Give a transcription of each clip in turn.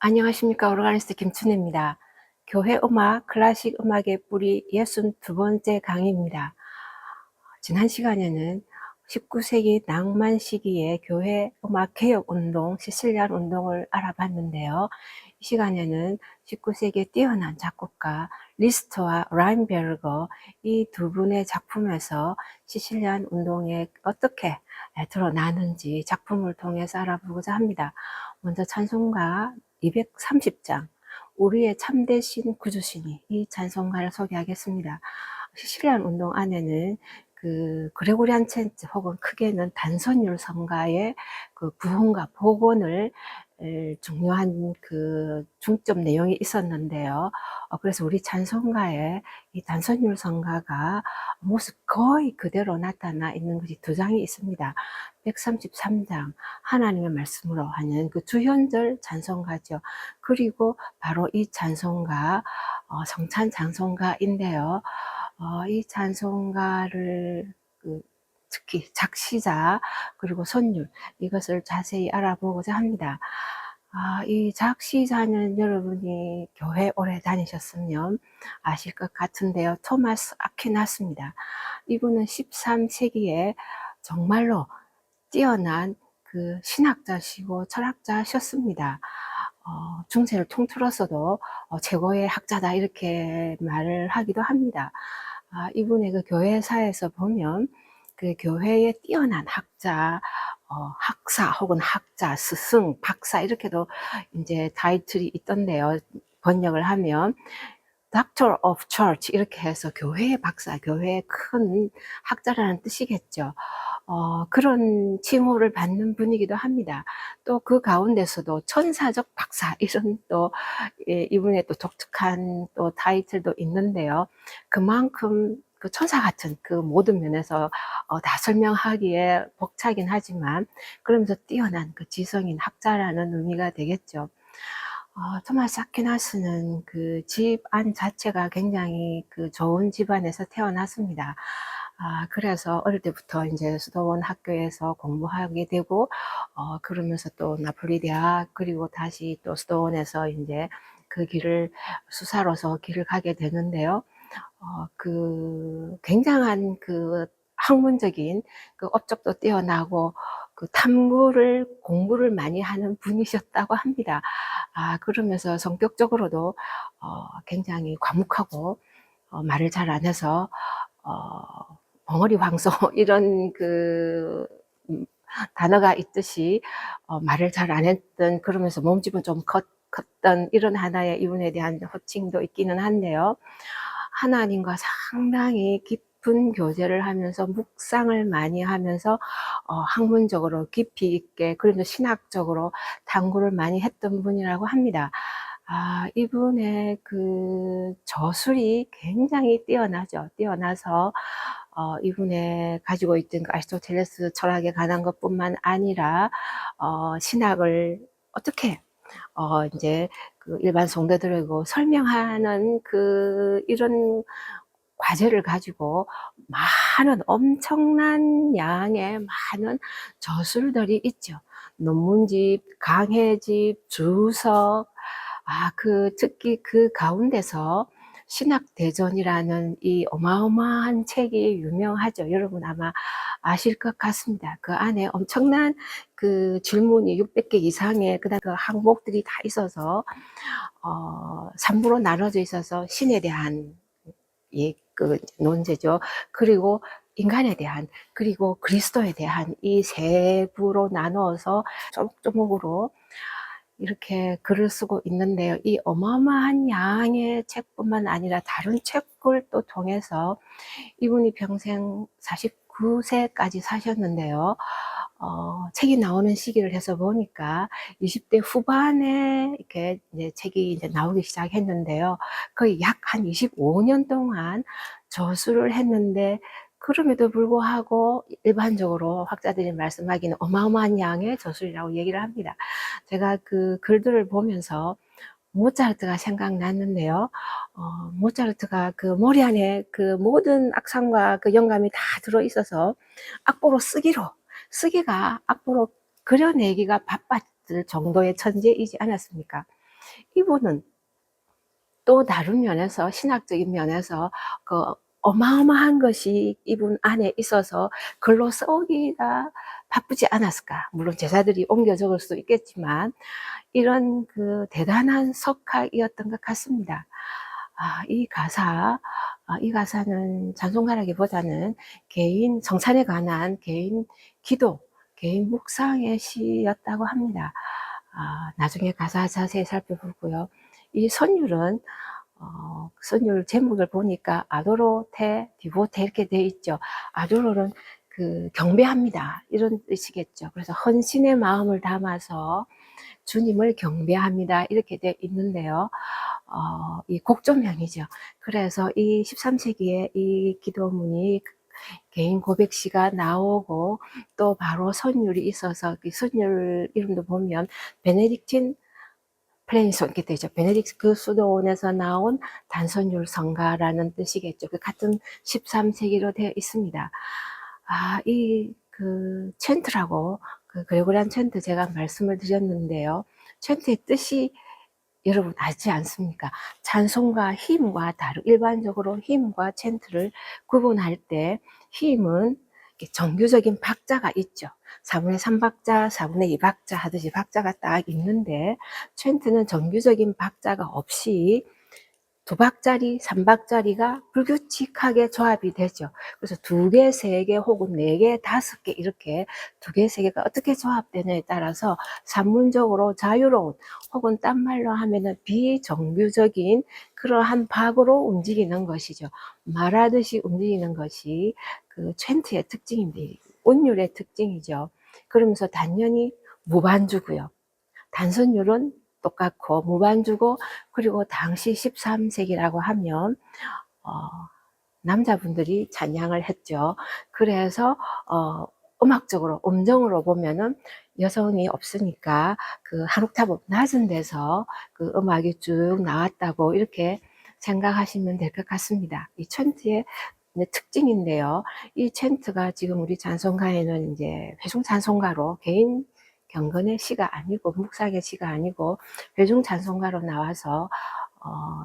안녕하십니까. 오르가니스트 김춘혜입니다. 교회 음악, 클래식 음악의 뿌리 62번째 강의입니다. 지난 시간에는 19세기 낭만 시기의 교회 음악 개혁 운동, 시실리안 운동을 알아봤는데요. 이 시간에는 19세기의 뛰어난 작곡가 리스트와 라인베르거 이 두 분의 작품에서 시실리안 운동에 어떻게 드러나는지 작품을 통해서 알아보고자 합니다. 먼저 찬송가 230장 우리의 참되신 구주시니 이 찬송가를 소개하겠습니다. 시실리안 운동 안에는 그 그레고리안 챈트 혹은 크게는 단선율 성가의 그 구원과 복원을 중요한 그 중점 내용이 있었는데요. 그래서 우리 찬송가에 이 단선율 성가가 모습 거의 그대로 나타나 있는 것이 두 장이 있습니다. 133장 하나님의 말씀으로 하는 그 주현절 찬송가죠. 그리고 바로 이 찬송가 성찬 찬송가인데요. 이 찬송가를 특히 작시자 그리고 선율 이것을 자세히 알아보고자 합니다. 이 작시자는 여러분이 교회 오래 다니셨으면 아실 것 같은데요. 토마스 아퀴나스입니다. 이분은 13세기에 정말로 뛰어난 그 신학자시고 철학자셨습니다. 중세를 통틀어서도 최고의 학자다 이렇게 말을 하기도 합니다. 이분의 그 교회사에서 보면 그 교회의 뛰어난 학자, 학사 혹은 학자, 스승, 박사 이렇게도 이제 타이틀이 있던데요. 번역을 하면 Doctor of Church 이렇게 해서 교회의 박사, 교회의 큰 학자라는 뜻이겠죠. 그런 칭호를 받는 분이기도 합니다. 또 그 가운데서도 천사적 박사 이런 또 이분의 또 독특한 또 타이틀도 있는데요. 그만큼 그 천사 같은 그 모든 면에서 다 설명하기에 벅차긴 하지만 그러면서 뛰어난 그 지성인 학자라는 의미가 되겠죠. 토마스 아퀴나스는 그 집안 자체가 굉장히 그 좋은 집안에서 태어났습니다. 그래서 어릴 때부터 이제 수도원 학교에서 공부하게 되고, 그러면서 또 나폴리 대학, 그리고 다시 또 수도원에서 이제 그 길을, 수사로서 길을 가게 되는데요. 그 굉장한 그 학문적인 그 업적도 뛰어나고, 그 탐구를, 공부를 많이 하는 분이셨다고 합니다. 그러면서 성격적으로도, 굉장히 과묵하고, 말을 잘 안 해서, 벙어리 황소, 이런 그, 단어가 있듯이, 말을 잘 안 했던, 그러면서 몸집은 좀 컸던 이런 하나의 이분에 대한 호칭도 있기는 한데요. 하나님과 상당히 깊은 교제를 하면서 묵상을 많이 하면서 학문적으로 깊이 있게 그리고 신학적으로 탐구를 많이 했던 분이라고 합니다. 이분의 그 저술이 굉장히 뛰어나죠. 뛰어나서 이분의 가지고 있던 그 아리스토텔레스 철학에 관한 것뿐만 아니라 신학을 어떻게 이제 그 일반 성도들에게 설명하는 이런 과제를 가지고 많은 엄청난 양의 많은 저술들이 있죠. 논문집, 강해집, 주석, 특히 그 가운데서 신학대전이라는 이 어마어마한 책이 유명하죠. 여러분 아마 아실 것 같습니다. 그 안에 엄청난 그 질문이 600개 이상의 그다음 그 항목들이 다 있어서 3부로 나눠져 있어서 신에 대한 그 논제죠. 그리고 인간에 대한, 그리고 그리스도에 대한 이 세 부로 나누어서 조목조목으로 이렇게 글을 쓰고 있는데요. 이 어마어마한 양의 책뿐만 아니라 다른 책을 또 통해서 이분이 평생 49세까지 사셨는데요. 책이 나오는 시기를 해서 보니까 20대 후반에 이렇게 이제 책이 이제 나오기 시작했는데요. 거의 약 한 25년 동안 저술을 했는데, 그럼에도 불구하고 일반적으로 학자들이 말씀하기는 어마어마한 양의 저술이라고 얘기를 합니다. 제가 그 글들을 보면서 모차르트가 생각났는데요. 모차르트가 그 머리 안에 그 모든 악상과 그 영감이 다 들어있어서 악보로 쓰기가 악보로 그려내기가 바빴을 정도의 천재이지 않았습니까? 이분은 또 다른 면에서, 신학적인 면에서 그 어마어마한 것이 이분 안에 있어서 글로 써오기가 바쁘지 않았을까? 물론 제자들이 옮겨 적을 수도 있겠지만 이런 그 대단한 석학이었던 것 같습니다. 이 가사는 찬송가라기보다는 개인 성찬에 관한 개인 기도, 개인 묵상의 시였다고 합니다. 나중에 가사 자세히 살펴보고요. 이 선율은 선율 제목을 보니까 아도로테, 디보테 이렇게 돼 있죠. 아도로는 그 경배합니다 이런 뜻이겠죠. 그래서 헌신의 마음을 담아서 주님을 경배합니다 이렇게 돼 있는데요. 이 곡조명이죠. 그래서 이 13세기에 이 기도문이 개인 고백시가 나오고 또 바로 선율이 있어서 그 선율 이름도 보면 베네딕틴 플레인송 이렇게 되죠. 베네딕트 그 수도원에서 나온 단선율 성가라는 뜻이겠죠. 그 같은 13세기로 되어 있습니다. 이 그 챈트라고 그 그레고리안 챈트 제가 말씀을 드렸는데요. 챈트의 뜻이 여러분 아지 않습니까? 찬송과 힘과 일반적으로 힘과 챈트를 구분할 때 힘은 정규적인 박자가 있죠. 4분의 3박자, 4분의 2박자 하듯이 박자가 딱 있는데 챈트는 정규적인 박자가 없이 2박자리, 3박자리가 불규칙하게 조합이 되죠. 그래서 2개, 3개 혹은 4개, 5개 이렇게 2개, 3개가 어떻게 조합되느냐에 따라서 산문적으로 자유로운 혹은 딴 말로 하면은 비정규적인 그러한 박으로 움직이는 것이죠. 말하듯이 움직이는 것이 그 챈트의 특징입니다. 운율의 특징이죠. 그러면서 단연히 무반주고요. 단선율은 똑같고 무반주고, 그리고 당시 13세기라고 하면 남자분들이 찬양을 했죠. 그래서 음악적으로 음정으로 보면은 여성이 없으니까 그 한 옥타브 낮은 데서 그 음악이 쭉 나왔다고 이렇게 생각하시면 될 것 같습니다. 이 챈트의 특징인데요. 이 챈트가 지금 우리 찬송가에는 이제 회중 찬송가로 개인 경건의 시가 아니고 묵상의 시가 아니고 회중 찬송가로 나와서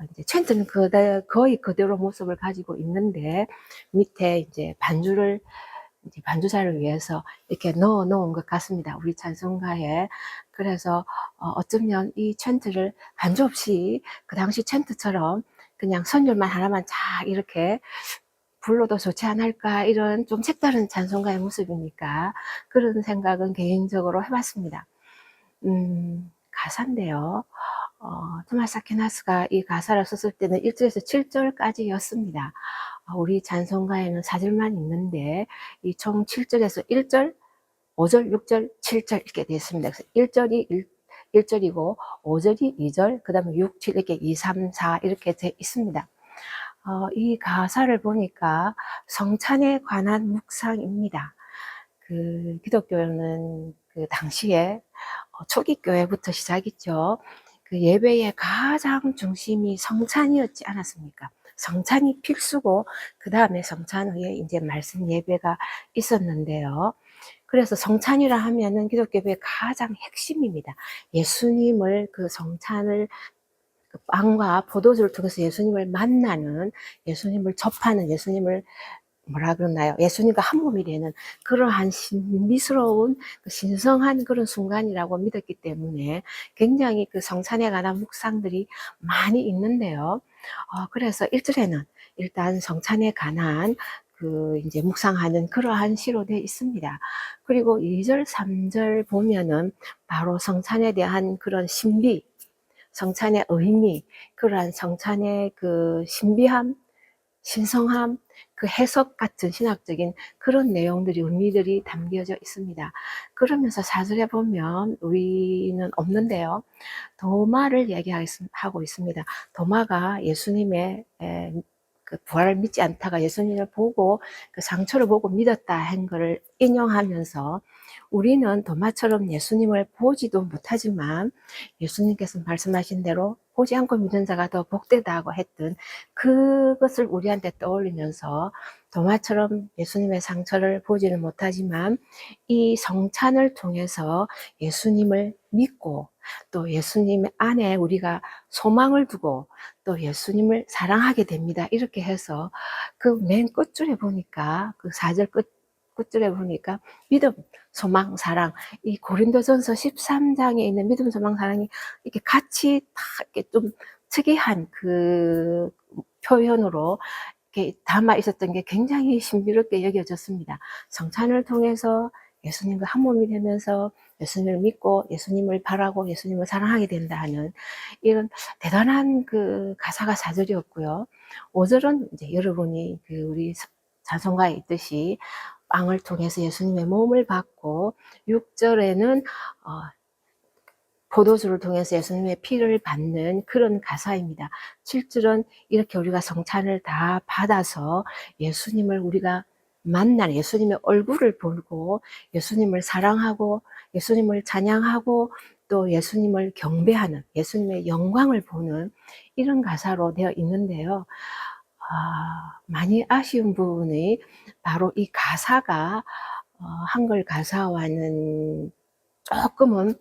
이제 챈트는 거의 그대로 모습을 가지고 있는데 밑에 이제 반주자를 위해서 이렇게 넣어 놓은 것 같습니다. 우리 찬송가에. 그래서 어쩌면 이 챈트를 반주 없이 그 당시 챈트처럼 그냥 선율만 하나만 쫙 이렇게 불러도 좋지 않을까, 이런 좀 색다른 찬송가의 모습이니까 그런 생각은 개인적으로 해봤습니다. 가사인데요. 토마스 아퀴나스가 이 가사를 썼을 때는 1절에서 7절까지였습니다. 우리 찬송가에는 4절만 있는데 이 총 7절에서 1절, 5절, 6절, 7절 이렇게 되어 있습니다. 그래서 1절이 1절이고 5절이 2절, 그 다음에 6, 7 이렇게 2, 3, 4 이렇게 되어 있습니다. 이 가사를 보니까 성찬에 관한 묵상입니다. 그 기독교는 그 당시에 초기 교회부터 시작이죠. 그 예배의 가장 중심이 성찬이었지 않았습니까? 성찬이 필수고 그 다음에 성찬 후에 이제 말씀 예배가 있었는데요. 그래서 성찬이라 하면은 기독교의 가장 핵심입니다. 예수님을 그 성찬을 그 빵과 포도주를 통해서 예수님을 만나는, 예수님을 접하는, 예수님을 뭐라 그러나요? 예수님과 한 몸이 되는 그러한 신비스러운 신성한 그런 순간이라고 믿었기 때문에 굉장히 그 성찬에 관한 묵상들이 많이 있는데요. 그래서 1절에는 일단 성찬에 관한 그 이제 묵상하는 그러한 시로 되어 있습니다. 그리고 2절, 3절 보면은 바로 성찬에 대한 그런 신비, 성찬의 의미, 그러한 성찬의 그 신비함, 신성함, 그 해석 같은 신학적인 그런 내용들이, 의미들이 담겨져 있습니다. 그러면서 4절에 보면 우리는 없는데요. 도마를 얘기하고 있습니다. 도마가 예수님의 그 부활을 믿지 않다가 예수님을 보고 그 상처를 보고 믿었다 한 것을 인용하면서 우리는 도마처럼 예수님을 보지도 못하지만 예수님께서 말씀하신 대로 보지 않고 믿는 자가 더 복되다고 했던 그것을 우리한테 떠올리면서 도마처럼 예수님의 상처를 보지는 못하지만 이 성찬을 통해서 예수님을 믿고 또 예수님 안에 우리가 소망을 두고 또 예수님을 사랑하게 됩니다. 이렇게 해서 그 맨 끝줄에 보니까 그 4절 끝줄에 보니까 믿음, 소망, 사랑, 이 고린도전서 13장에 있는 믿음, 소망, 사랑이 이렇게 같이 다 이렇게 좀 특이한 그 표현으로 이렇게 담아 있었던 게 굉장히 신비롭게 여겨졌습니다. 성찬을 통해서 예수님과 한 몸이 되면서 예수님을 믿고 예수님을 바라고 예수님을 사랑하게 된다 하는 이런 대단한 그 가사가 4절이었고요. 5절은 이제 여러분이 그 우리 찬송가에 있듯이 빵을 통해서 예수님의 몸을 받고 6절에는 포도주를 통해서 예수님의 피를 받는 그런 가사입니다. 7절은 이렇게 우리가 성찬을 다 받아서 예수님을 우리가 만나는, 예수님의 얼굴을 보고 예수님을 사랑하고 예수님을 찬양하고 또 예수님을 경배하는, 예수님의 영광을 보는 이런 가사로 되어 있는데요. 많이 아쉬운 부분이 바로 이 가사가 한글 가사와는 조금은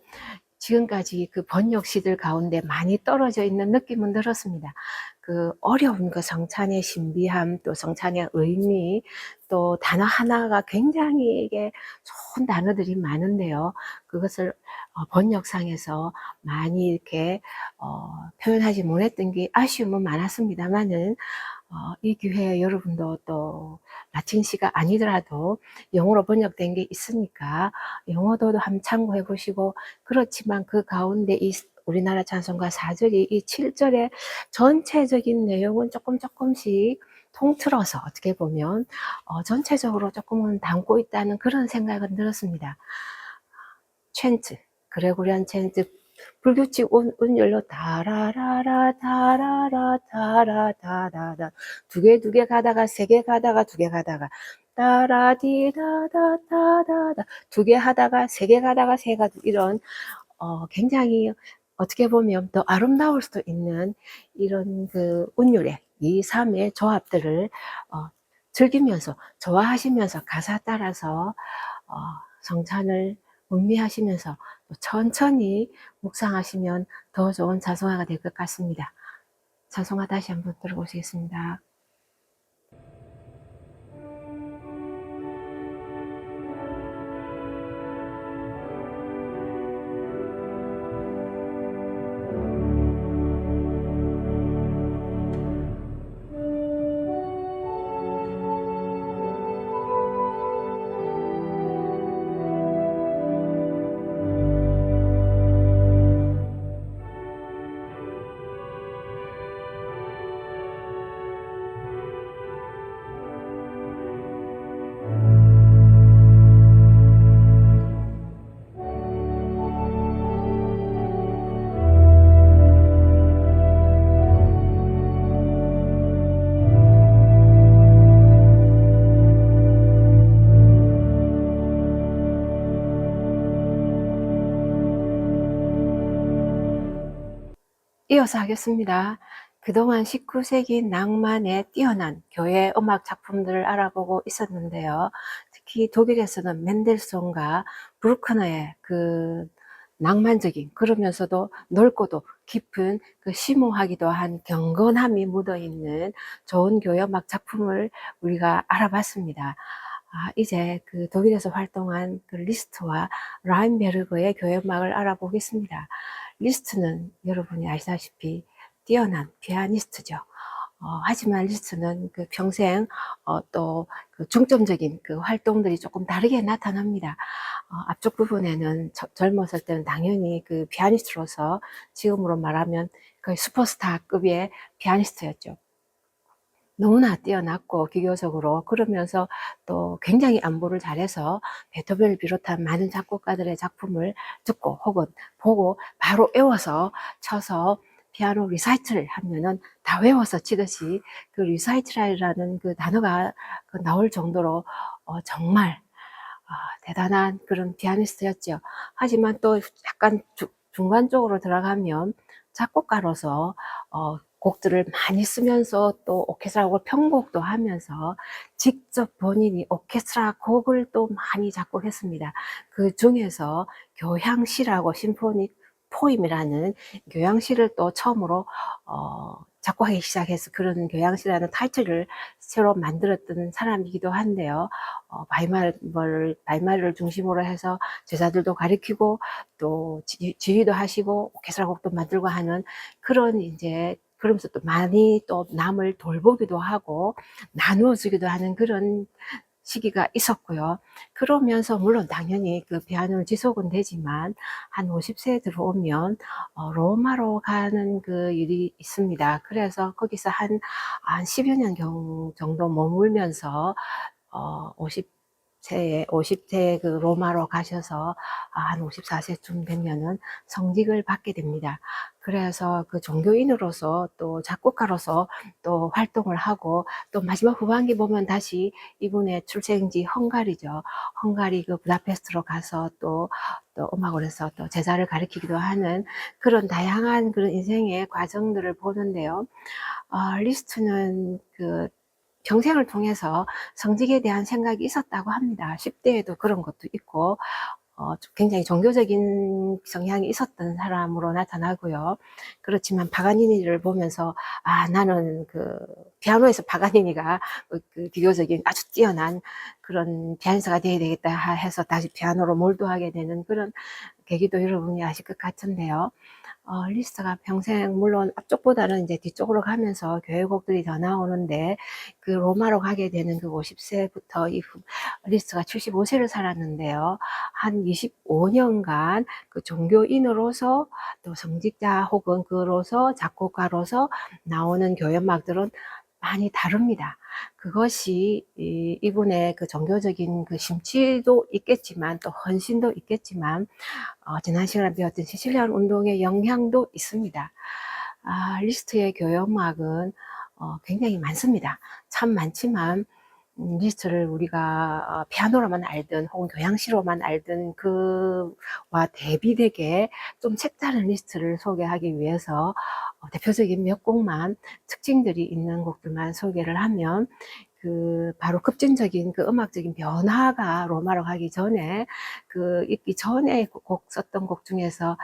지금까지 그 번역 시들 가운데 많이 떨어져 있는 느낌은 들었습니다. 그 어려운 그 성찬의 신비함, 또 성찬의 의미, 또 단어 하나가 굉장히 이게 좋은 단어들이 많은데요. 그것을 번역상에서 많이 이렇게 표현하지 못했던 게 아쉬움은 많았습니다만은 이 기회에 여러분도 또 라틴시가 아니더라도 영어로 번역된 게 있으니까 영어도 한번 참고해 보시고, 그렇지만 그 가운데 이 우리나라 찬송가 4절이 이 7절의 전체적인 내용은 조금씩 통틀어서 어떻게 보면 전체적으로 조금은 담고 있다는 그런 생각은 들었습니다. 챈트, 그레고리안 챈트, 불규칙 운율로 다라라라 다라라 다라다라다 두 개 가다가 세 개 가다가 두 개 가다가 따라디다다다다다 두 개 하다가 세 개 가다가 세 가 이런 굉장히 어떻게 보면 더 아름다울 수도 있는 이런 그 운율의 2, 3의 조합들을 즐기면서 좋아하시면서 가사 따라서 성찬을 음미하시면서 천천히 묵상하시면 더 좋은 찬송가가 될 것 같습니다. 찬송가 다시 한번 들어보시겠습니다. 이어서 하겠습니다. 그동안 19세기 낭만에 뛰어난 교회 음악 작품들을 알아보고 있었는데요. 특히 독일에서는 멘델송과 브루크너의 그 낭만적인, 그러면서도 넓고도 깊은 그 심오하기도 한 경건함이 묻어있는 좋은 교회 음악 작품을 우리가 알아봤습니다. 이제 그 독일에서 활동한 그 리스트와 라인베르그의 교회 음악을 알아보겠습니다. 리스트는 여러분이 아시다시피 뛰어난 피아니스트죠. 하지만 리스트는 그 평생 또 그 중점적인 그 활동들이 조금 다르게 나타납니다. 앞쪽 부분에는 젊었을 때는 당연히 그 피아니스트로서 지금으로 말하면 거의 슈퍼스타급의 피아니스트였죠. 너무나 뛰어났고 기교적으로, 그러면서 또 굉장히 안보를 잘해서 베토벤을 비롯한 많은 작곡가들의 작품을 듣고 혹은 보고 바로 외워서 쳐서 피아노 리사이트를 하면은 다 외워서 치듯이 그 리사이트라는 그 단어가 나올 정도로 정말 대단한 그런 피아니스트였죠. 하지만 또 약간 중간 쪽으로 들어가면 작곡가로서 곡들을 많이 쓰면서 또 오케스트라곡을 편곡도 하면서 직접 본인이 오케스트라 곡을 또 많이 작곡했습니다. 그 중에서 교향시라고, 심포닉 포임이라는 교향시를 또 처음으로 작곡하기 시작해서 그런 교향시라는 타이틀을 새로 만들었던 사람이기도 한데요. 바이마르를 중심으로 해서 제자들도 가르치고 또 지휘도 하시고 오케스트라 곡도 만들고 하는 그런, 이제 그러면서 또 많이 또 남을 돌보기도 하고 나누어 주기도 하는 그런 시기가 있었고요. 그러면서 물론 당연히 그 피아노를 지속은 되지만 한 50세에 들어오면 로마로 가는 그 일이 있습니다. 그래서 거기서 한 10여 년 정도 머물면서 50세에 그 로마로 가셔서 한 54세쯤 되면은 성직을 받게 됩니다. 그래서 그 종교인으로서 또 작곡가로서 또 활동을 하고, 또 마지막 후반기 보면 다시 이분의 출생지 헝가리죠. 헝가리 그 부다페스트로 가서 또 음악을 해서 또 제자를 가르치기도 하는 그런 다양한 그런 인생의 과정들을 보는데요. 리스트는 그 평생을 통해서 성직에 대한 생각이 있었다고 합니다. 10대에도 그런 것도 있고, 굉장히 종교적인 성향이 있었던 사람으로 나타나고요. 그렇지만 파가니니를 보면서 나는 그 피아노에서 파가니니가 그 비교적인 아주 뛰어난 그런 피아니스트가 되어야 되겠다 해서 다시 피아노로 몰두하게 되는 그런 계기도 여러분이 아실 것 같은데요. 리스트가 평생, 물론 앞쪽보다는 이제 뒤쪽으로 가면서 교회곡들이 더 나오는데, 그 로마로 가게 되는 그 50세부터 이후 리스트가 75세를 살았는데요. 한 25년간 그 종교인으로서 또 성직자 혹은 그로서 작곡가로서 나오는 교회 음악들은 많이 다릅니다. 그것이 이분의 그 종교적인 그 심취도 있겠지만 또 헌신도 있겠지만 지난 시간에 배웠던 시칠리안 운동의 영향도 있습니다. 리스트의 교회 음악은 굉장히 많습니다. 참 많지만 리스트를 우리가 피아노로만 알든 혹은 교향시로만 알든 그와 대비되게 좀 색다른 리스트를 소개하기 위해서 대표적인 몇 곡만, 특징들이 있는 곡들만 소개를 하면, 바로 급진적인 그 음악적인 변화가 로마로 가기 전에, 있기 전에 썼던 곡 중에서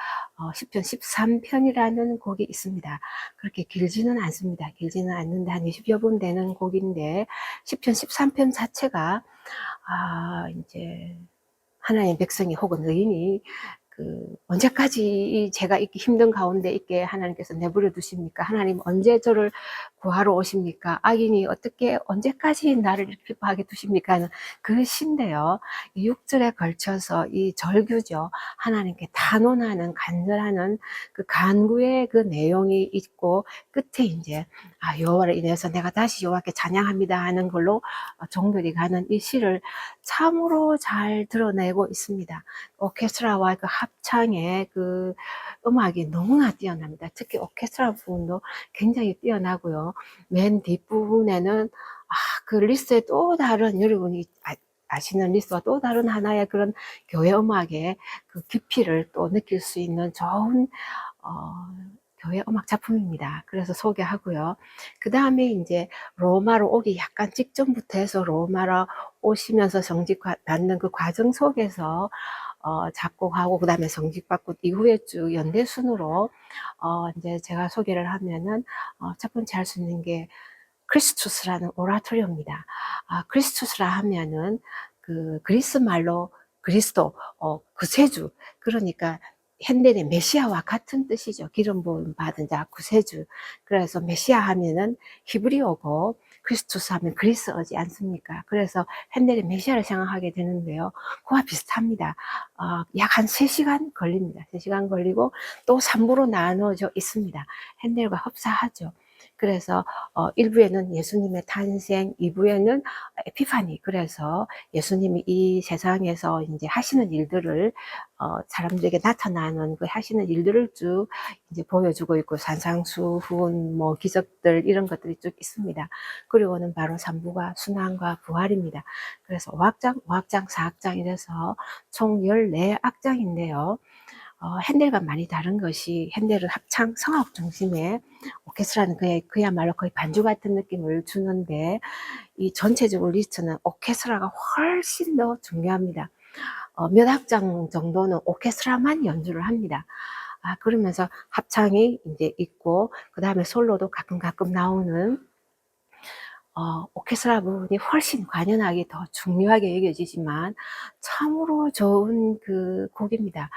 시편 13편이라는 곡이 있습니다. 그렇게 길지는 않습니다. 길지는 않는데 한 20여 분 되는 곡인데, 시편 13편 자체가 이제 하나님의 백성이 혹은 의인이 언제까지 제가 있기 힘든 가운데 있게 하나님께서 내버려 두십니까? 하나님 언제 저를 구하러 오십니까? 악인이 어떻게 언제까지 나를 기뻐하게 두십니까? 하는 그 시인데요. 6절에 걸쳐서 이 절규죠. 하나님께 단언하는, 간절하는 그 간구의 그 내용이 있고, 끝에 이제 여호와를 인해서 내가 다시 여호와께 찬양합니다 하는 걸로 종결이 가는 이 시를 참으로 잘 드러내고 있습니다. 오케스트라와 그 합창의 그 음악이 너무나 뛰어납니다. 특히 오케스트라 부분도 굉장히 뛰어나고요. 맨 뒷부분에는 그 리스트의 또 다른, 여러분이 아시는 리스트와 또 다른 하나의 그런 교회 음악의 그 깊이를 또 느낄 수 있는 좋은 교회 음악 작품입니다. 그래서 소개하고요. 그 다음에 이제 로마로 오기 약간 직전부터 해서 로마로 오시면서 정직 받는 그 과정 속에서 작곡하고 그 다음에 정직받고 이후에 쭉 연대순으로 이제 제가 소개를 하면은 첫 번째 할 수 있는 게 크리스투스라는 오라토리오입니다. 크리스투스라 하면은 그 그리스 말로 그리스도, 구세주, 그러니까 핸델의 메시아와 같은 뜻이죠. 기름 부음 받은 자, 구세주. 그래서 메시아 하면은 히브리어고 크리스투스 하면 그리스어지 않습니까? 그래서 핸델의 메시아를 생각하게 되는데요. 그와 비슷합니다. 약 한 3시간 걸립니다. 3시간 걸리고 또 3부로 나눠져 있습니다. 핸델과 흡사하죠. 그래서 1부에는 예수님의 탄생, 2부에는 에피파니, 그래서 예수님이 이 세상에서 이제 하시는 일들을 사람들에게 나타나는 그 하시는 일들을 쭉 이제 보여주고 있고, 산상수훈, 뭐 기적들 이런 것들이 쭉 있습니다. 그리고는 바로 3부가 순환과 부활입니다. 그래서 5악장, 5악장, 4악장 이래서 총 14악장인데요. 핸델과 많이 다른 것이 핸델은 합창 성악 중심의 오케스트라는 그야말로 거의 반주 같은 느낌을 주는데, 이 전체적으로 리스트는 오케스트라가 훨씬 더 중요합니다. 몇 악장 정도는 오케스트라만 연주를 합니다. 그러면서 합창이 이제 있고, 그 다음에 솔로도 가끔 나오는 오케스트라 부분이 훨씬 관연하게 더 중요하게 여겨지지만 참으로 좋은 그 곡입니다.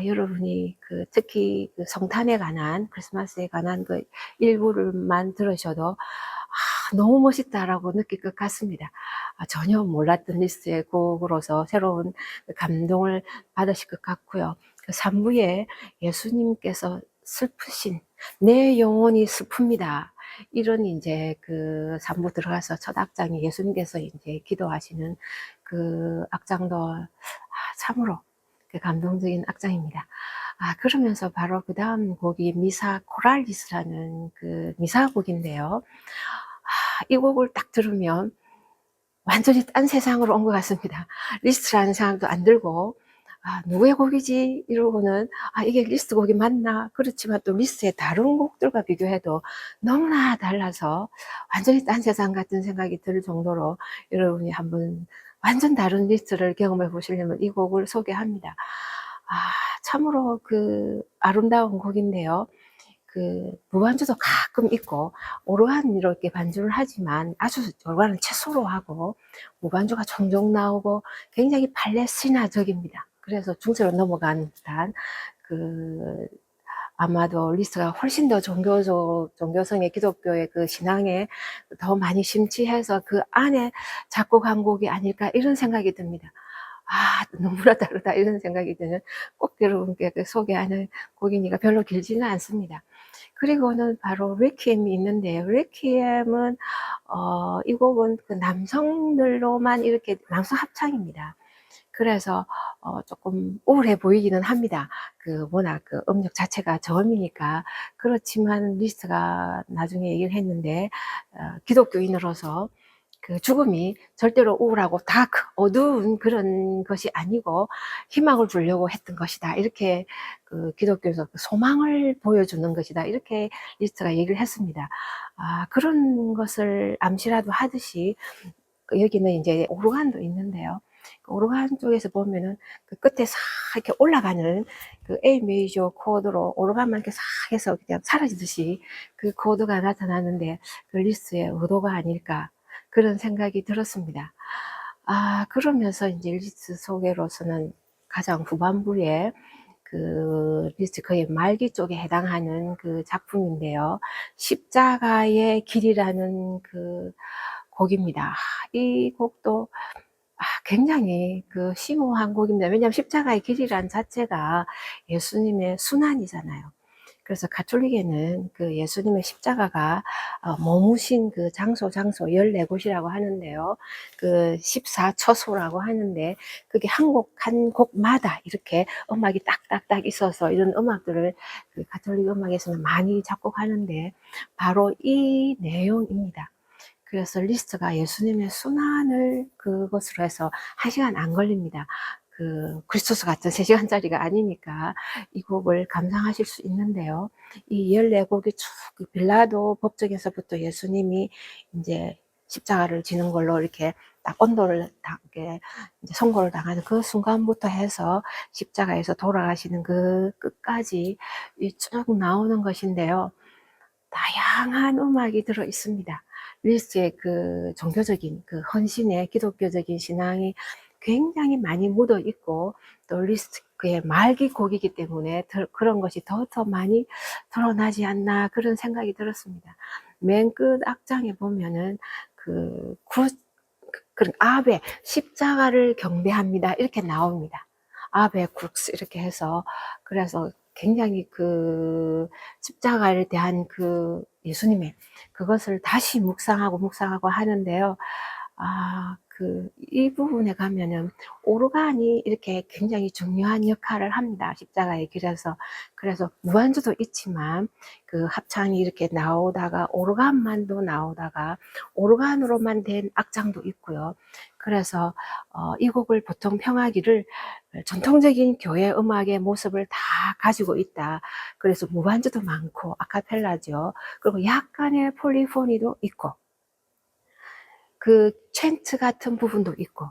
여러분이 특히 그 성탄에 관한, 크리스마스에 관한 그 일부를만 들으셔도 너무 멋있다라고 느낄 것 같습니다. 전혀 몰랐던 리스트의 곡으로서 새로운 감동을 받으실 것 같고요. 그 3부에 예수님께서 슬프신, 내 영혼이 슬픕니다, 이런 이제 그 3부 들어가서 첫 악장이 예수님께서 이제 기도하시는 그 악장도 참으로 감동적인 악장입니다. 그러면서 바로 그 다음 곡이 미사 코랄리스라는 그 미사곡인데요. 이 곡을 딱 들으면 완전히 딴 세상으로 온 것 같습니다. 리스트라는 생각도 안 들고, 누구의 곡이지? 이러고는, 이게 리스트 곡이 맞나? 그렇지만 또 리스트의 다른 곡들과 비교해도 너무나 달라서 완전히 딴 세상 같은 생각이 들 정도로, 여러분이 한번 완전 다른 리스트를 경험해 보시려면 이 곡을 소개합니다. 참으로 그 아름다운 곡인데요. 무반주도 가끔 있고, 오르간 이렇게 반주를 하지만 오르간은 최소로 하고, 무반주가 종종 나오고, 굉장히 팔레스티나적입니다. 그래서 중세로 넘어간 듯한 아마도 리스트가 훨씬 더 종교성의 기독교의 그 신앙에 더 많이 심취해서 그 안에 작곡한 곡이 아닐까, 이런 생각이 듭니다. 너무나 다르다, 이런 생각이 드는, 꼭 여러분께 소개하는 곡이니까 별로 길지는 않습니다. 그리고는 바로 레퀴엠이 있는데요. 레퀴엠은 이 곡은 그 남성들로만 이렇게 남성 합창입니다. 그래서 조금 우울해 보이기는 합니다. 워낙 음력 자체가 저음이니까. 그렇지만 리스트가 나중에 얘기를 했는데, 기독교인으로서 그 죽음이 절대로 우울하고 다 어두운 그런 것이 아니고 희망을 주려고 했던 것이다, 이렇게 기독교에서 소망을 보여주는 것이다, 이렇게 리스트가 얘기를 했습니다. 그런 것을 암시라도 하듯이 여기는 이제 오르간도 있는데요. 오르간 쪽에서 보면은 그 끝에 싹 이렇게 올라가는 그 A 메이저 코드로 오르간만 이렇게 싹 해서 그냥 사라지듯이 그 코드가 나타나는데, 그 리스트의 의도가 아닐까, 그런 생각이 들었습니다. 그러면서 이제 리스트 소개로서는 가장 후반부에 그 리스트 거의 말기 쪽에 해당하는 그 작품인데요. 십자가의 길이라는 그 곡입니다. 이 곡도 굉장히 심오한 곡입니다. 왜냐하면 십자가의 길이란 자체가 예수님의 순환이잖아요. 그래서 가톨릭에는 그 예수님의 십자가가 머무신 그 장소 14곳이라고 하는데요. 그 14처소라고 하는데, 그게 한 곡마다 이렇게 음악이 딱딱딱 있어서 이런 음악들을 그 가톨릭 음악에서는 많이 작곡하는데, 바로 이 내용입니다. 그래서 리스트가 예수님의 순환을 그것으로 해서 1시간 안 걸립니다. 크리스토스 같은 3시간짜리가 아니니까 이 곡을 감상하실 수 있는데요. 이 14곡이 쭉 빌라도 법정에서부터 예수님이 이제 십자가를 지는 걸로 이렇게 딱 언도를 이렇게 이제 선고를 당하는 그 순간부터 해서 십자가에서 돌아가시는 그 끝까지 쭉 나오는 것인데요. 다양한 음악이 들어 있습니다. 리스트의 종교적인 헌신의 기독교적인 신앙이 굉장히 많이 묻어 있고, 또 리스트의 말기 곡이기 때문에 그런 것이 더 많이 드러나지 않나 그런 생각이 들었습니다. 맨 끝 악장에 보면은 아베 십자가를 경배합니다 이렇게 나옵니다. 아베 굵스 이렇게 해서, 그래서 굉장히 십자가에 대한 예수님의 그것을 다시 묵상하고 하는데요. 이 부분에 가면은 오르간이 이렇게 굉장히 중요한 역할을 합니다. 십자가의 길에서. 그래서 무반주도 있지만 합창이 이렇게 나오다가 오르간만도 나오다가 오르간으로만 된 악장도 있고요. 그래서 이 곡을 보통 평하기를 전통적인 교회 음악의 모습을 다 가지고 있다. 그래서 무반주도 많고 아카펠라죠. 그리고 약간의 폴리포니도 있고 챈트 같은 부분도 있고,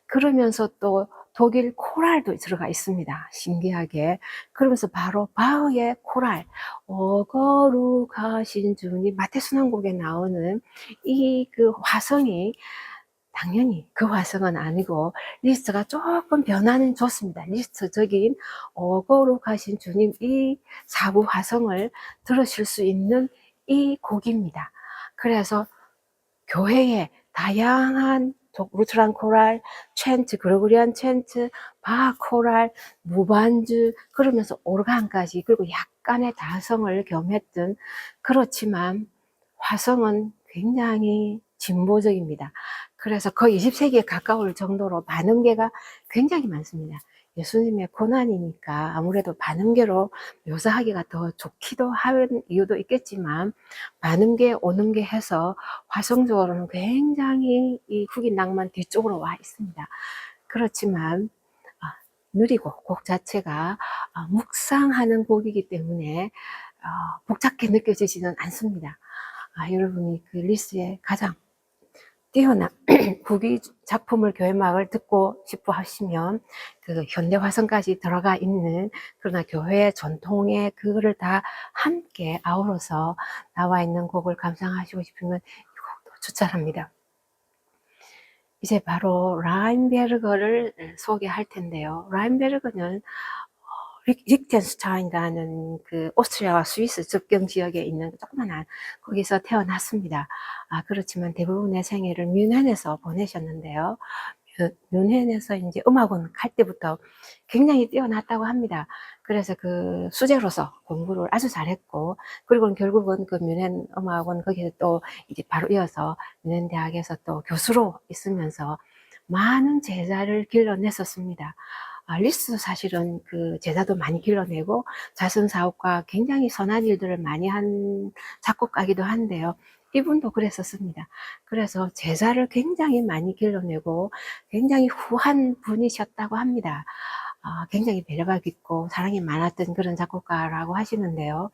그러면서 또 독일 코랄도 들어가 있습니다. 신기하게. 그러면서 바로 바흐의 코랄, 거룩하신 주님, 마태순환곡에 나오는 이 화성이, 당연히 그 화성은 아니고 리스트가 조금 변화는 줬습니다. 리스트적인 거룩하신 주님, 이 4부 화성을 들으실 수 있는 이 곡입니다. 그래서 교회에 다양한 루트란 코랄, 챈트, 그레고리안 챈트, 바하 코랄, 무반주, 그러면서 오르간까지, 그리고 약간의 다성을 겸했던, 그렇지만 화성은 굉장히 진보적입니다. 그래서 거의 20세기에 가까울 정도로 반음계가 굉장히 많습니다. 예수님의 고난이니까 아무래도 반음계로 묘사하기가 더 좋기도 하는 이유도 있겠지만, 반음계, 오음계 해서 화성적으로는 굉장히 이 흑인 낭만 뒤쪽으로 와 있습니다. 그렇지만 느리고 곡 자체가 묵상하는 곡이기 때문에 복잡하게 느껴지지는 않습니다. 여러분이 리스의 가장 뛰어난 후기 작품을 교회음악을 듣고 싶어 하시면 현대 화성까지 들어가 있는, 그러나 교회의 전통의 그거를 다 함께 아우러서 나와 있는 곡을 감상하시고 싶으면 이 곡도 추천합니다. 이제 바로 라인베르거를 소개할 텐데요. 라인베르거는 리히텐슈타인이라는 오스트리아와 스위스 접경 지역에 있는 조그만한, 거기서 태어났습니다. 그렇지만 대부분의 생애를 뮌헨에서 보내셨는데요. 뮌헨에서 이제 음악원 갈 때부터 굉장히 뛰어났다고 합니다. 그래서 수재로서 공부를 아주 잘했고, 그리고 결국은 뮌헨 음악원 거기서 또 이제 바로 이어서 뮌헨 대학에서 또 교수로 있으면서 많은 제자를 길러냈었습니다. 리스도 사실은 제자도 많이 길러내고 자선사업과 굉장히 선한 일들을 많이 한 작곡가이기도 한데요. 이분도 그랬었습니다. 그래서 제자를 굉장히 많이 길러내고 굉장히 후한 분이셨다고 합니다. 굉장히 배려가 깊고 사랑이 많았던 그런 작곡가라고 하시는데요.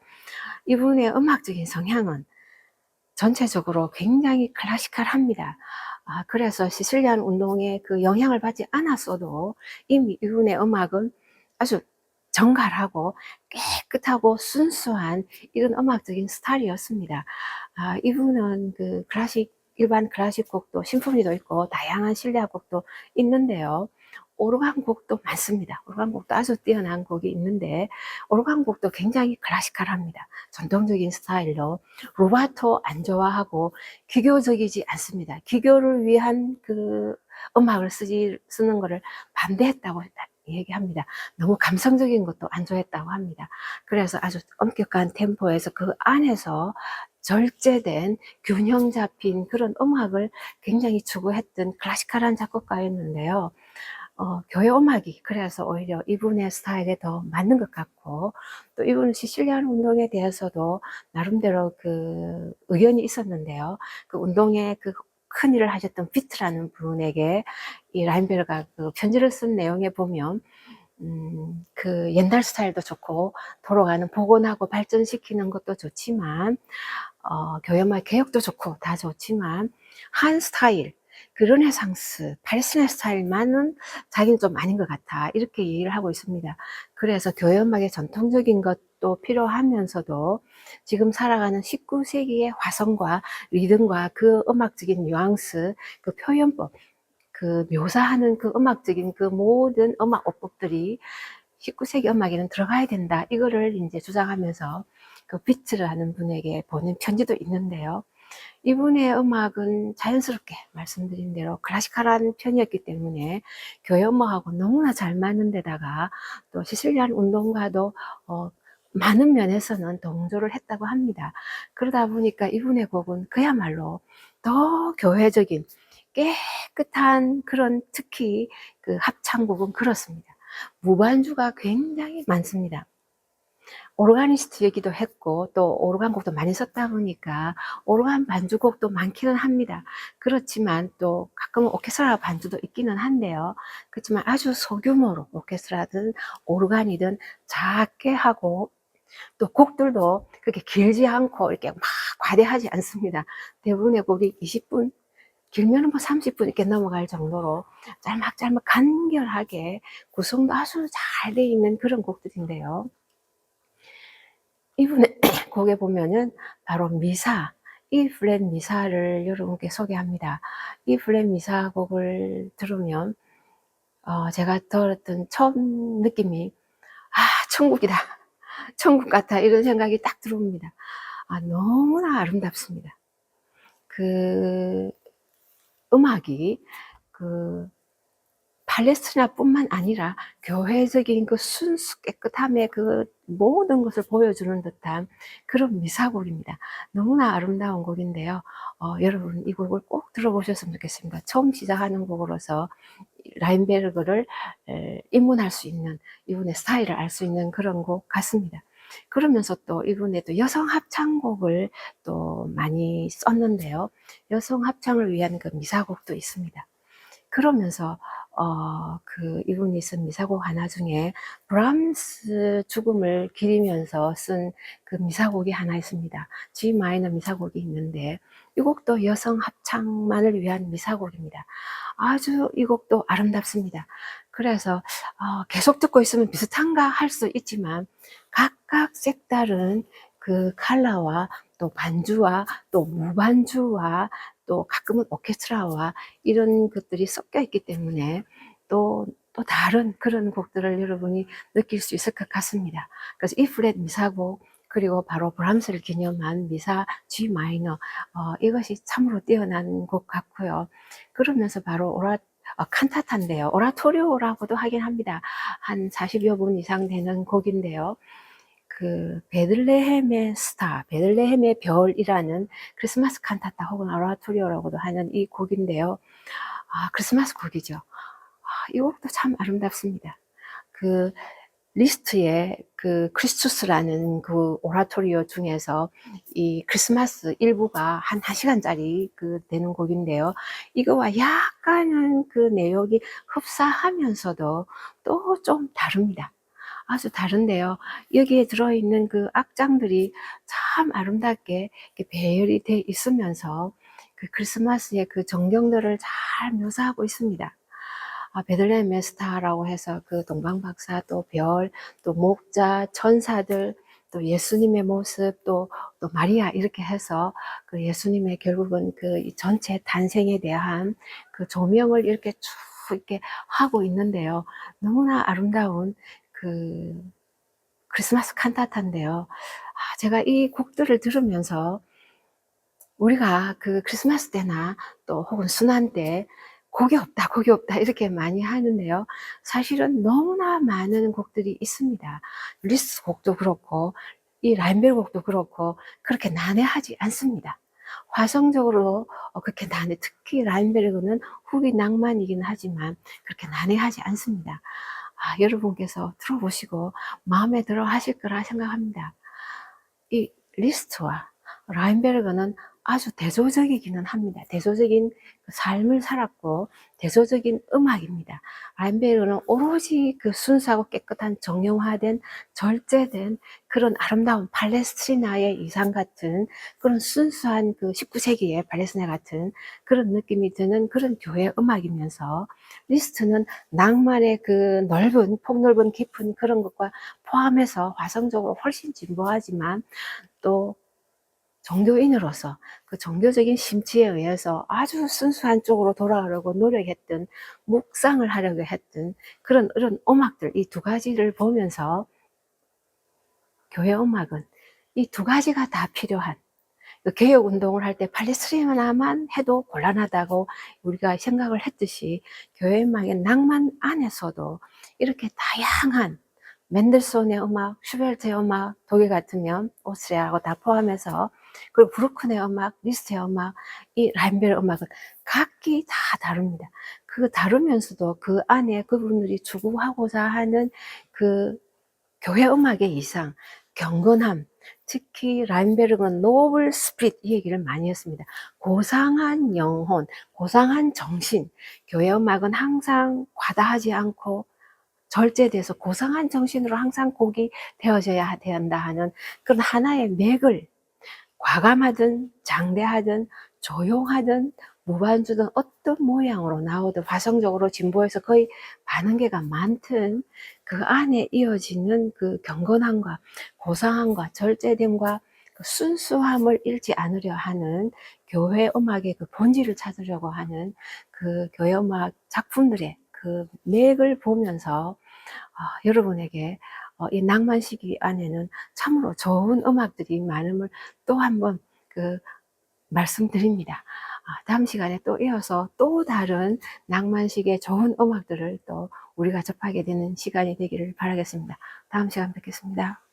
이분의 음악적인 성향은 전체적으로 굉장히 클래시컬합니다. 그래서 시실리안 운동에 영향을 받지 않았어도 이미 이분의 음악은 아주 정갈하고 깨끗하고 순수한 이런 음악적인 스타일이었습니다. 이분은 일반 클래식 곡도, 심포니도 있고 다양한 실내악 곡도 있는데요. 오르간 곡도 많습니다. 오르간 곡도 아주 뛰어난 곡이 있는데, 오르간 곡도 굉장히 클래시컬합니다. 전통적인 스타일로 루바토 안 좋아하고 기교적이지 않습니다. 기교를 위한 음악을 쓰는 것을 반대했다고 얘기합니다. 너무 감성적인 것도 안 좋아했다고 합니다. 그래서 아주 엄격한 템포에서 그 안에서 절제된 균형 잡힌 그런 음악을 굉장히 추구했던 클래시컬한 작곡가였는데요. 교회 음악이 그래서 오히려 이분의 스타일에 더 맞는 것 같고, 또 이분은 시실리안 운동에 대해서도 나름대로 의견이 있었는데요. 운동의 큰 일을 하셨던 비트라는 분에게 이 라인베르가 그 편지를 쓴 내용에 보면 그 옛날 스타일도 좋고 돌아가는 복원하고 발전시키는 것도 좋지만 교회마 개혁도 좋고 다 좋지만 한 스타일, 그 르네상스, 팔레스타인 스타일만은 자기는 좀 아닌 것 같아, 이렇게 얘기를 하고 있습니다. 그래서 교회 음악의 전통적인 것도 필요하면서도 지금 살아가는 19세기의 화성과 리듬과 그 음악적인 뉘앙스, 그 표현법, 그 묘사하는 그 음악적인 그 모든 음악 어법들이 19세기 음악에는 들어가야 된다, 이거를 이제 주장하면서 그 비트라는 분에게 보낸 편지도 있는데요. 이분의 음악은 자연스럽게 말씀드린 대로 클래시컬한 편이었기 때문에 교회 음악하고 너무나 잘 맞는 데다가 또 시실리안 운동가도 많은 면에서는 동조를 했다고 합니다. 그러다 보니까 이분의 곡은 그야말로 더 교회적인 깨끗한 그런, 특히 그 합창곡은 그렇습니다. 무반주가 굉장히 많습니다. 오르가니스트이기도 했고 또 오르간곡도 많이 썼다 보니까 오르간 반주곡도 많기는 합니다. 그렇지만 또 가끔은 오케스트라 반주도 있기는 한데요. 그렇지만 아주 소규모로 오케스트라든 오르간이든 작게 하고, 또 곡들도 그렇게 길지 않고 이렇게 막 과대하지 않습니다. 대부분의 곡이 20분, 길면은 뭐 30분 이렇게 넘어갈 정도로 짤막짤막 간결하게 구성도 아주 잘 돼 있는 그런 곡들인데요. 이분의 곡에 보면은 바로 미사, E 플랫 미사를 여러분께 소개합니다. E 플랫 미사 곡을 들으면 제가 들었던 처음 느낌이 천국이다, 천국 같아, 이런 생각이 딱 들어옵니다. 너무나 아름답습니다. 그 음악이 그 팔레스티나뿐만 아니라 교회적인 그 순수 깨끗함의 그 모든 것을 보여주는 듯한 그런 미사곡입니다. 너무나 아름다운 곡인데요. 여러분 이 곡을 꼭 들어보셨으면 좋겠습니다. 처음 시작하는 곡으로서 라인베르그를 입문할 수 있는, 이분의 스타일을 알 수 있는 그런 곡 같습니다. 그러면서 또 이분의 또 여성 합창곡을 또 많이 썼는데요. 여성 합창을 위한 그 미사곡도 있습니다. 그러면서 그 이분이 쓴 미사곡 하나 중에 브람스 죽음을 기리면서 쓴 그 미사곡이 하나 있습니다. G 마이너 미사곡이 있는데 이 곡도 여성 합창만을 위한 미사곡입니다. 아주 이 곡도 아름답습니다. 그래서 계속 듣고 있으면 비슷한가 할 수 있지만 각각 색다른 그 컬러와 또 반주와 또 무반주와 또 가끔은 오케스트라와 이런 것들이 섞여 있기 때문에 또 다른 그런 곡들을 여러분이 느낄 수 있을 것 같습니다. 그래서 E 플랫 미사곡, 그리고 바로 브람스를 기념한 미사 G 마이너, 이것이 참으로 뛰어난 곡 같고요. 그러면서 바로 칸타타인데요. 오라토리오라고도 하긴 합니다. 한 40여 분 이상 되는 곡인데요. 그 베들레헴의 스타, 베들레헴의 별이라는 크리스마스 칸타타 혹은 오라토리오라고도 하는 이 곡인데요. 크리스마스 곡이죠. 이 곡도 참 아름답습니다. 그 리스트에 그 크리스투스라는 그 오라토리오 중에서 이 크리스마스 일부가 한 1시간짜리 그 되는 곡인데요. 이거와 약간은 그 내용이 흡사하면서도 또 좀 다릅니다. 아주 다른데요. 여기에 들어있는 그 악장들이 참 아름답게 배열이 돼 있으면서 그 크리스마스의 그 정경들을 잘 묘사하고 있습니다. 베들레헴의 스타라고 해서 그 동방박사, 또 별, 또 목자, 천사들, 또 예수님의 모습, 또 마리아, 이렇게 해서 그 예수님의 결국은 그 전체 탄생에 대한 그 조명을 이렇게 쭉 이렇게 하고 있는데요. 너무나 아름다운 그 크리스마스 칸타타인데요. 제가 이 곡들을 들으면서 우리가 그 크리스마스 때나 또 혹은 순환 때 곡이 없다, 곡이 없다 이렇게 많이 하는데요. 사실은 너무나 많은 곡들이 있습니다. 리스트 곡도 그렇고 이 라인벨 곡도 그렇고 그렇게 난해하지 않습니다. 화성적으로 그렇게 특히 라인베르그는 후기 낭만이긴 하지만 그렇게 난해하지 않습니다. 여러분께서 들어보시고 마음에 들어 하실 거라 생각합니다. 이 리스트와 라인베르그는 아주 대조적이기는 합니다. 대조적인 삶을 살았고 대조적인 음악입니다. 라인베르그는 오로지 그 순수하고 깨끗한 정형화된 절제된 그런 아름다운 팔레스티나의 이상 같은 그런 순수한 그 19세기의 팔레스티나 같은 그런 느낌이 드는 그런 교회 음악이면서, 리스트는 낭만의 그 넓은 폭넓은 깊은 그런 것과 포함해서 화성적으로 훨씬 진보하지만 또 종교인으로서 그 종교적인 심취에 의해서 아주 순수한 쪽으로 돌아가려고 노력했던, 묵상을 하려고 했던 그런 음악들, 이 두 가지를 보면서 교회 음악은 이 두 가지가 다 필요한, 개혁 운동을 할 때 팔레스티나만 해도 곤란하다고 우리가 생각을 했듯이 교회 음악의 낭만 안에서도 이렇게 다양한 맨델손의 음악, 슈베르트의 음악, 독일 같으면 오스트리아하고 다 포함해서, 그리고 브루크의 음악, 리스트의 음악, 이 라인베르 음악은 각기 다 다릅니다. 그 다르면서도 그 안에 그분들이 추구하고자 하는 그 교회 음악의 이상, 경건함, 특히 라인베르그는 노블 스피릿, 이 얘기를 많이 했습니다. 고상한 영혼, 고상한 정신. 교회 음악은 항상 과다하지 않고 절제돼서 고상한 정신으로 항상 곡이 되어져야 된다 하는 그런 하나의 맥을, 과감하든 장대하든 조용하든 무반주든 어떤 모양으로 나오든 화성적으로 진보해서 거의 반응계가 많든 그 안에 이어지는 그 경건함과 고상함과 절제됨과 그 순수함을 잃지 않으려 하는 교회 음악의 그 본질을 찾으려고 하는 그 교회 음악 작품들의 그 맥을 보면서 여러분에게 이 낭만 시기 안에는 참으로 좋은 음악들이 많음을 또 한번 말씀드립니다. 다음 시간에 또 이어서 또 다른 낭만식의 좋은 음악들을 또 우리가 접하게 되는 시간이 되기를 바라겠습니다. 다음 시간 뵙겠습니다.